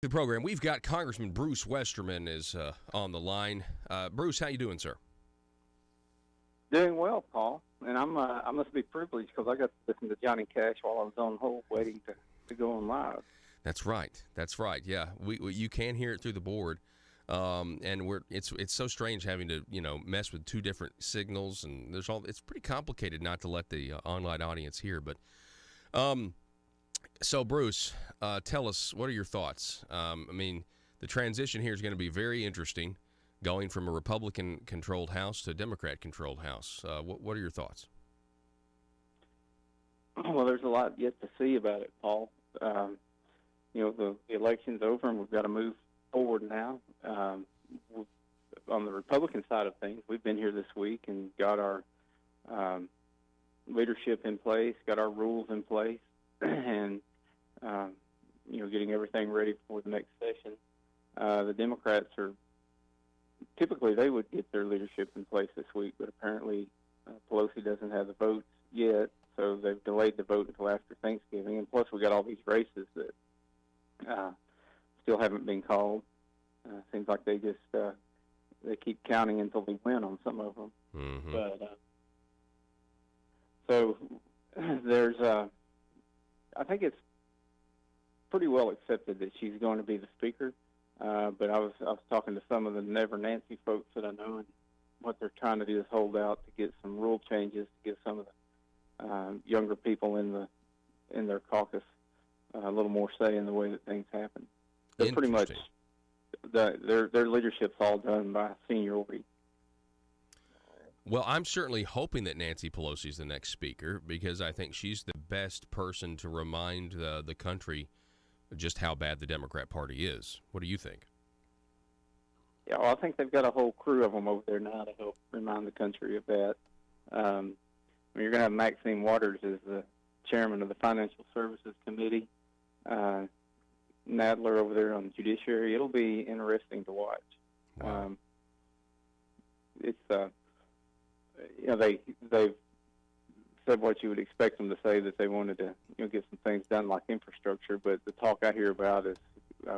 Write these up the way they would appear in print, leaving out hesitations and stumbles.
The program. We've got Congressman Bruce Westerman is on the line. Bruce, how you doing, sir? Doing well, Paul. And I must be privileged because I got to listen to Johnny Cash while I was on hold waiting to go on live. That's right. That's right. Yeah, we you can hear it through the board, and it's so strange having to mess with two different signals, and it's pretty complicated not to let the online audience hear. But so Bruce, tell us, what are your thoughts? The transition here is going to be very interesting, going from a Republican-controlled House to a Democrat-controlled House. What are your thoughts? Well, there's a lot yet to see about it, Paul. The election's over, and we've got to move forward now. On the Republican side of things, we've been here this week and got our leadership in place, got our rules in place, and getting everything ready for the next session. The Democrats typically they would get their leadership in place this week, but apparently Pelosi doesn't have the votes yet, so they've delayed the vote until after Thanksgiving. And plus, we got all these races that still haven't been called. Seems like they just they keep counting until they win on some of them. Mm-hmm. But so there's I think it's pretty well accepted that she's going to be the speaker. But I was talking to some of the Never Nancy folks that I know, and what they're trying to do is hold out to get some rule changes to give some of the younger people in their caucus a little more say in the way that things happen. They're pretty much their leadership's all done by seniority. Well, I'm certainly hoping that Nancy Pelosi is the next speaker, because I think she's the best person to remind the country just how bad the Democrat Party is. What do you think? Yeah, well, I think they've got a whole crew of them over there now to help remind the country of that. You're going to have Maxine Waters as the chairman of the Financial Services Committee, Nadler over there on the Judiciary. It'll be interesting to watch. Wow. They've said what you would expect them to say, that they wanted to get some things done like infrastructure, but the talk I hear about is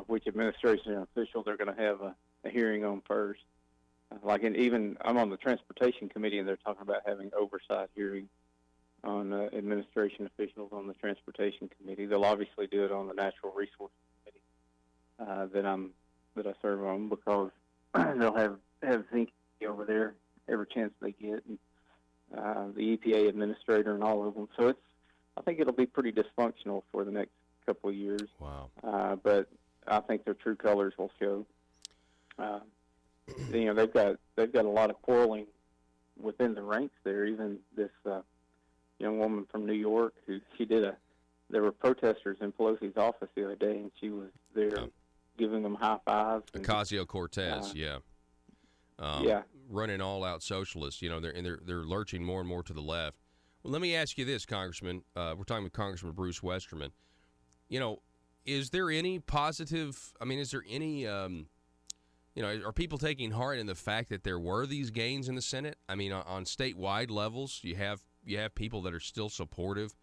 which administration official they're going to have a hearing on first. Even I'm on the Transportation Committee, and they're talking about having oversight hearing on administration officials on the Transportation Committee. They'll obviously do it on the Natural Resources Committee that I serve on, because they'll have Zinke over there every chance they get, and the EPA administrator and all of them. So I think it'll be pretty dysfunctional for the next couple of years. Wow. But I think their true colors will show. They've got a lot of quarreling within the ranks there. Even this young woman from New York, there were protesters in Pelosi's office the other day, and she was there giving them high fives. Ocasio-Cortez, yeah. Running all-out socialists. They're lurching more and more to the left. Well, let me ask you this, Congressman. We're talking with Congressman Bruce Westerman. Is there any positive? Is there any? Are people taking heart in the fact that there were these gains in the Senate? On statewide levels, you have people that are still supportive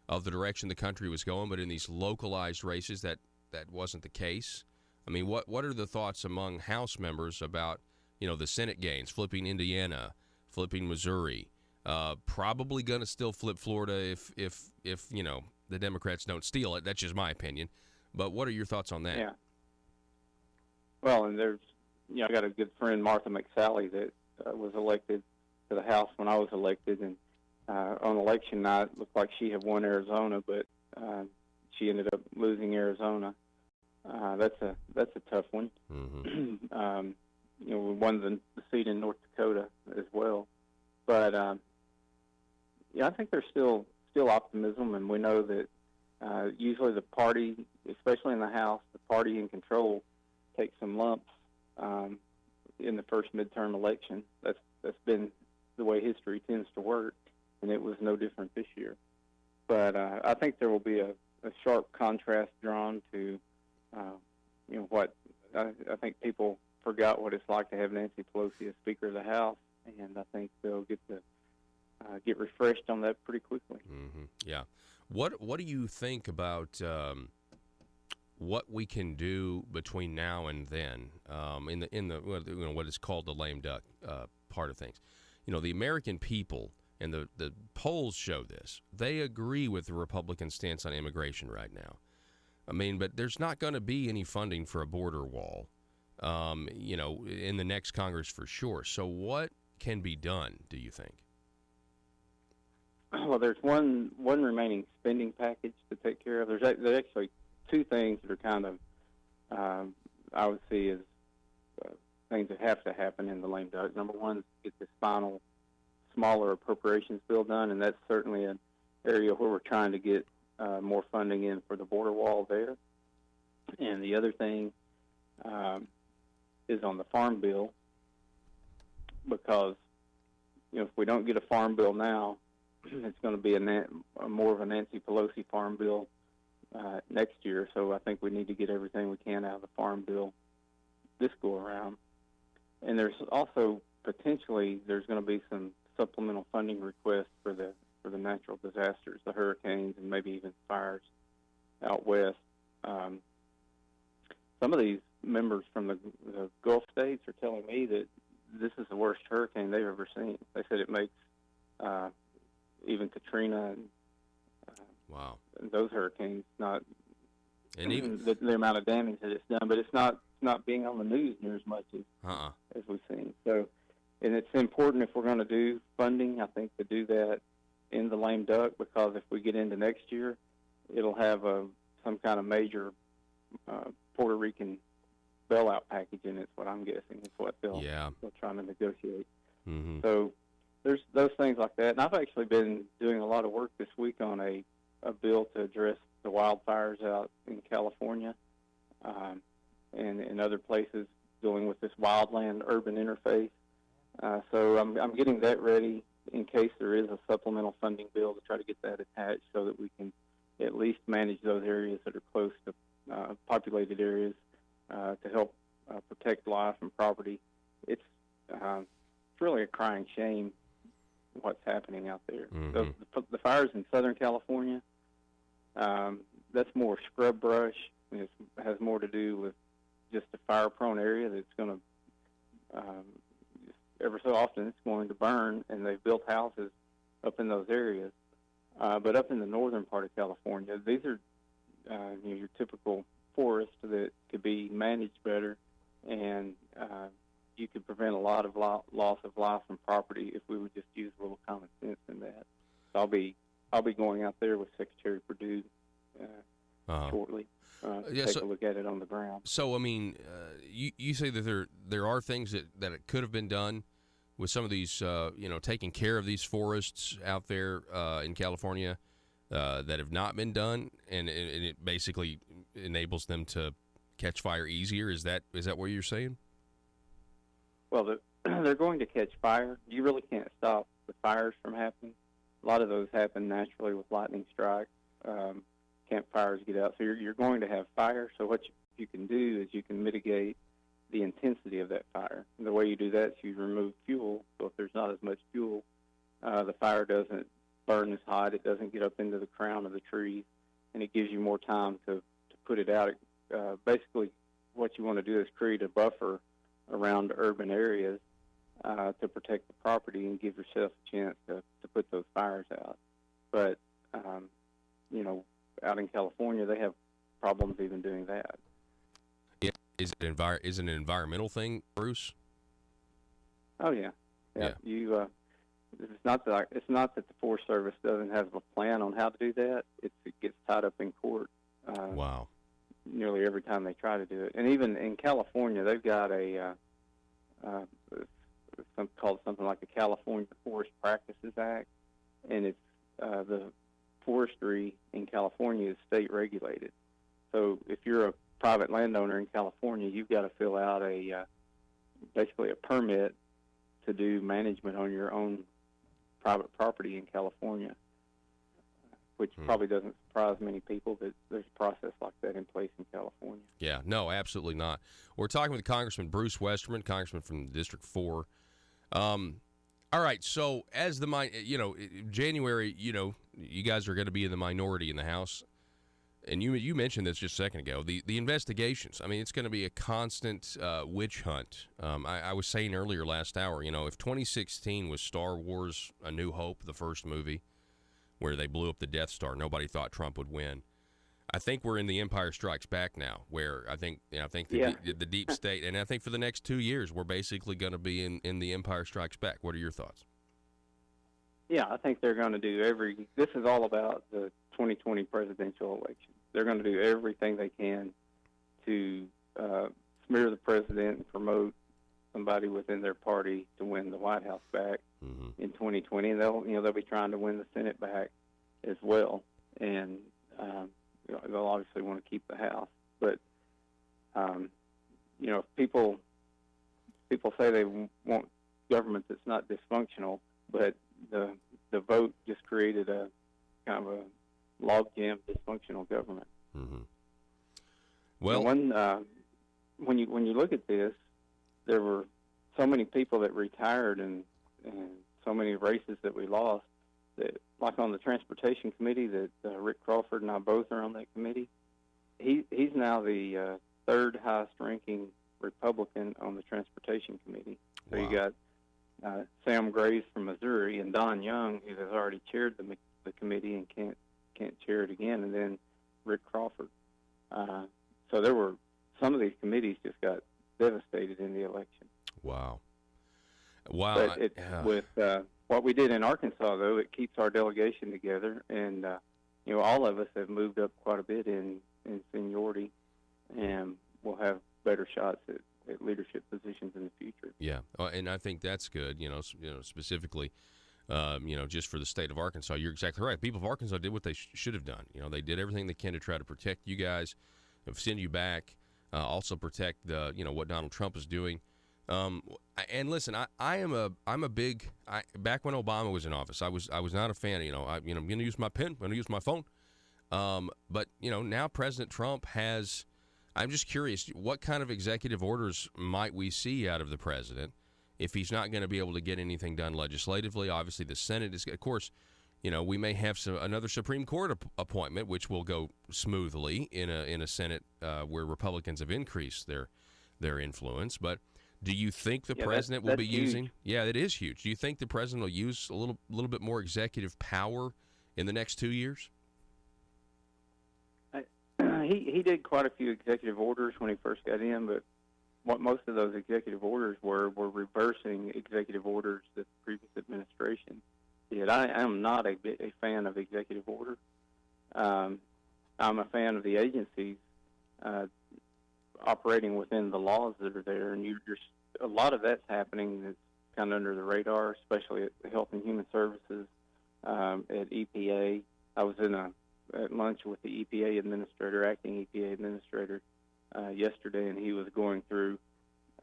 of the direction the country was going, but in these localized races, that wasn't the case. What are the thoughts among House members about the Senate gains, flipping Indiana, flipping Missouri, probably going to still flip Florida if the Democrats don't steal it? That's just my opinion. But what are your thoughts on that? Yeah. Well, and there's, I got a good friend, Martha McSally, that was elected to the House when I was elected, and on election night, it looked like she had won Arizona, but she ended up losing Arizona. That's a tough one. Mm-hmm. We won the seat in North Dakota as well. But, I think there's still optimism, and we know that usually the party, especially in the House, the party in control takes some lumps in the first midterm election. That's been the way history tends to work, and it was no different this year. But I think there will be a sharp contrast drawn to, what I think people forgot what it's like to have Nancy Pelosi as Speaker of the House, and I think they'll get refreshed on that pretty quickly. Mm-hmm. Yeah. What do you think about what we can do between now and then in the what is called the lame duck part of things. The American people, and the polls show this, they agree with the Republican stance on immigration right now. I mean, but there's not going to be any funding for a border wall, in the next Congress for sure. So what can be done, do you think? Well, there's one remaining spending package to take care of. There's actually two things that are kind of, I would see as things that have to happen in the lame duck. Number one is get this final smaller appropriations bill done, and that's certainly an area where we're trying to get more funding in for the border wall there. And the other thing is on the farm bill, because if we don't get a farm bill now, it's going to be more of a Nancy Pelosi farm bill next year. So I think we need to get everything we can out of the farm bill this go around. And there's also potentially there's going to be some supplemental funding requests for the natural disasters, the hurricanes, and maybe even fires out west. Some of these members from the Gulf states are telling me that this is the worst hurricane they've ever seen. They said it makes even Katrina and wow, those hurricanes not, and even the amount of damage that it's done, but it's not being on the news near as much as we've seen. So, and it's important if we're going to do funding, I think, to do that in the lame duck, because if we get into next year, it'll have some kind of major Puerto Rican bailout package in it. Is what I'm guessing. It's what they'll try to negotiate. Mm-hmm. So there's those things like that. And I've actually been doing a lot of work this week on a bill to address the wildfires out in California and in other places, dealing with this wildland urban interface. So I'm getting that ready in case there is a supplemental funding bill to try to get that attached, so that we can at least manage those areas that are close to populated areas to help protect life and property. It's really a crying shame what's happening out there. Mm-hmm. The fires in Southern California, that's more scrub brush, and it has more to do with just a fire-prone area that's going to, ever so often, it's going to burn, and they've built houses up in those areas. But up in the northern part of California, these are your typical forests that could be managed better, and you could prevent a lot of loss of life and property if we would just use a little common sense in that. So I'll be going out there with Secretary Perdue shortly. Take a look at it on the ground. So, I mean, you say that there are things that it could have been done with some of these, taking care of these forests out there in California that have not been done, and it basically enables them to catch fire easier. Is that what you're saying? Well, they're going to catch fire. You really can't stop the fires from happening. A lot of those happen naturally with lightning strikes. Campfires get out, so you're going to have fire. So what you can do is you can mitigate the intensity of that fire. And the way you do that is you remove fuel. So if there's not as much fuel, the fire doesn't burn as hot. It doesn't get up into the crown of the trees, and it gives you more time to put it out. Basically, what you want to do is create a buffer around urban areas to protect the property and give yourself a chance to put those fires out. But, out in California, they have problems even doing that. Yeah. Is it an environmental thing, Bruce? Oh, yeah. You, it's not that the Forest Service doesn't have a plan on how to do that. It gets tied up in court. Wow. Nearly every time they try to do it. And even in California, they've got called something like the California Forest Practices Act, and it's the forestry in California is state regulated. So if you're a private landowner in California, you've got to fill out basically a permit to do management on your own private property in California, which probably doesn't surprise many people that there's a process like that in place in California. Yeah, no, absolutely not. We're talking with Congressman Bruce Westerman, Congressman from District 4. All right, so as January, you guys are going to be in the minority in the House. And you mentioned this just a second ago, the investigations. I mean, it's going to be a constant witch hunt. I was saying earlier last hour, if 2016 was Star Wars A New Hope, the first movie, where they blew up the Death Star, nobody thought Trump would win. I think we're in the Empire Strikes Back now, where I think the deep state, and I think for the next 2 years, we're basically going to be in the Empire Strikes Back. What are your thoughts? Yeah, I think they're going to do this is all about the 2020 presidential election. They're going to do everything they can to smear the president and promote somebody within their party to win the White House back in 2020. And they'll be trying to win the Senate back as well. And they'll obviously want to keep the House. But if people say they want government that's not dysfunctional, but the vote just created a kind of a logjam dysfunctional government. Mm-hmm. Well, when you look at this, there were so many people that retired and so many races that we lost. That, like on the transportation committee, that Rick Crawford and I both are on that committee. He's now the third highest ranking Republican on the transportation committee. So wow. You got Sam Graves from Missouri and Don Young, who has already chaired the committee and can't chair it again, and then Rick Crawford. So there were some of these committees just got devastated in the election. Wow. But with what we did in Arkansas, though, it keeps our delegation together, and all of us have moved up quite a bit in seniority, and we'll have better shots at leadership positions in the future. Yeah, and I think that's good. Specifically, just for the state of Arkansas, you're exactly right. People of Arkansas did what they should have done. They did everything they can to try to protect you guys, send you back, also protect what Donald Trump is doing. And listen, I'm a big. Back when Obama was in office, I was not a fan. I'm going to use my pen. I'm going to use my phone. But now President Trump has. I'm just curious, what kind of executive orders might we see out of the president if he's not going to be able to get anything done legislatively? Obviously, the Senate is, of course, we may have another Supreme Court appointment, which will go smoothly in a Senate where Republicans have increased their influence. But do you think the president will be using? Huge. Yeah, it is huge. Do you think the president will use a little bit more executive power in the next 2 years? He did quite a few executive orders when he first got in, but what most of those executive orders were reversing executive orders that the previous administration did. I am not a fan of executive order. I'm a fan of the agencies operating within the laws that are there, and a lot of that's happening that's kind of under the radar, especially at Health and Human Services, at EPA. I was at lunch with the acting EPA administrator, yesterday, and he was going through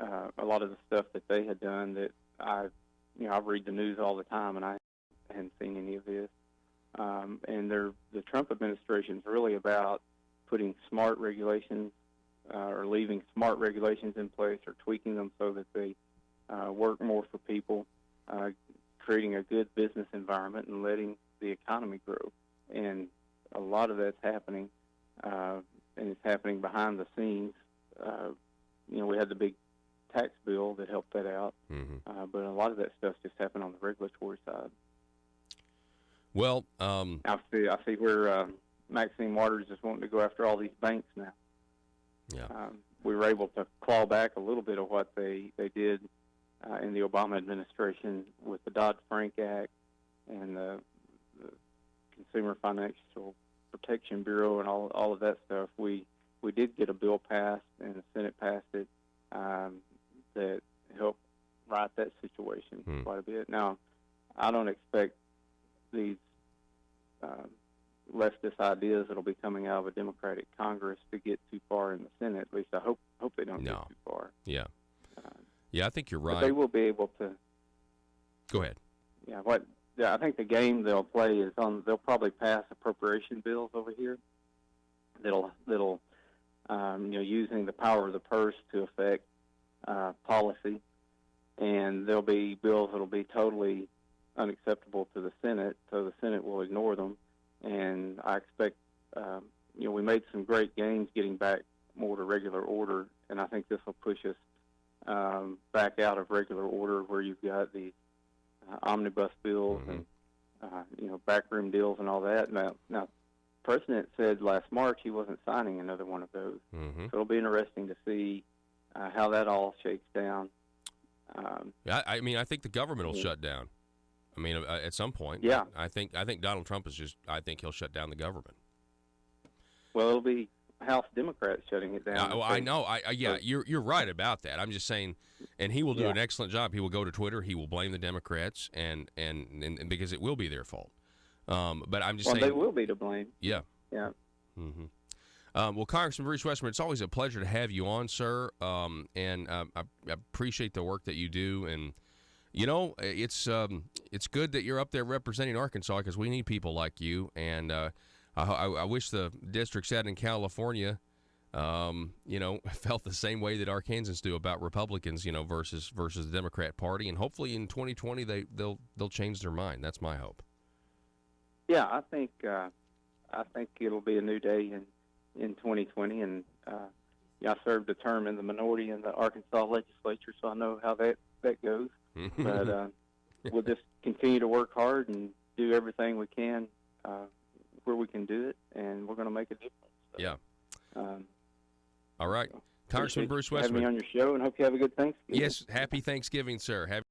a lot of the stuff that they had done that I read the news all the time, and I hadn't seen any of this. And the Trump administration is really about putting smart regulations or leaving smart regulations in place or tweaking them so that they work more for people, creating a good business environment and letting the economy grow. And a lot of that's happening, and it's happening behind the scenes. We had the big tax bill that helped that out, but a lot of that stuff just happened on the regulatory side. Well, I see where Maxine Waters is wanting to go after all these banks now. Yeah, we were able to claw back a little bit of what they did in the Obama administration with the Dodd-Frank Act and the Consumer Financial Protection Bureau and all of that stuff. We did get a bill passed, and the Senate passed it, that helped right that situation quite a bit. Now, I don't expect these leftist ideas that'll be coming out of a Democratic Congress to get too far in the Senate. At least I hope they don't get too far. Yeah. Yeah, I think you're right. But they will be able to. Go ahead. Yeah, I think the game they'll play is they'll probably pass appropriation bills over here that'll using the power of the purse to affect policy, and there'll be bills that'll be totally unacceptable to the Senate, so the Senate will ignore them. And I expect we made some great gains getting back more to regular order, and I think this will push us back out of regular order, where you've got the omnibus bills and backroom deals and all that. Now, the president said last March he wasn't signing another one of those. So it'll be interesting to see how that all shakes down. I mean, I think the government will shut down. I mean, at some point. Yeah. I think Donald Trump I think he'll shut down the government. Well, it'll be House Democrats shutting it down. Well, I know. You're right about that. I'm just saying, and he will do an excellent job. He will go to Twitter. He will blame the Democrats, and because it will be their fault. But I'm just saying they will be to blame. Yeah. Yeah. Well, Congressman Bruce Westerman, it's always a pleasure to have you on, sir. And I appreciate the work that you do. And it's good that you're up there representing Arkansas, because we need people like you. And I wish the districts out in California, felt the same way that Arkansans do about Republicans, versus the Democrat Party. And hopefully in 2020 they'll change their mind. That's my hope. Yeah, I think it'll be a new day in 2020, and I served a term in the minority in the Arkansas legislature, so I know how that goes. But we'll just continue to work hard and do everything we can where we can do it, and we're going to make a difference. So, yeah. All right. Congressman Bruce Having Westerman. me on your show, and hope you have a good Thanksgiving. Yes, happy Thanksgiving, sir.